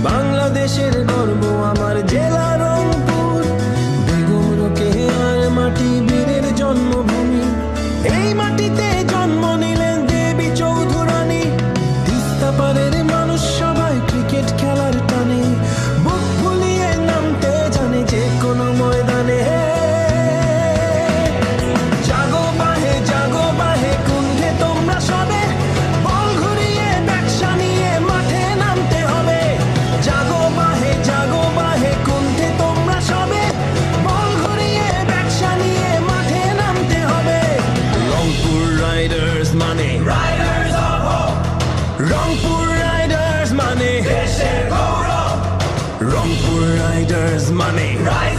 বাংলাদেশের গর্ব আমার জেলা রংপুর, বেগম রোকেয়ার মাটি বীরের জন্মভূমি। এই মাটিতে জন্ম নিলেন দেবী চৌধুরানী। তিস্তা পারের মানুষ সবাই ক্রিকেট খেলার টানে, বুক ফুলিয়ে নামতে জানে যে কোনো ময়দানে। জাগো বাহে কুণ্ঠে তোমরা সবে, বল ঘুরিয়ে ব্যবসা নিয়ে মাঠে নামতে হবে। জাগো বাহে কুণ্ঠে তোমরা সবে, বল ঘুরিয়ে ব্যবসা নিয়ে মাঠে নামতে হবে। রংপুর রাইডার্স মানে Riders of hope, Rangpur Riders মানে দেশের গৌরব, রংপুর রাইডার্স মানে রাইজ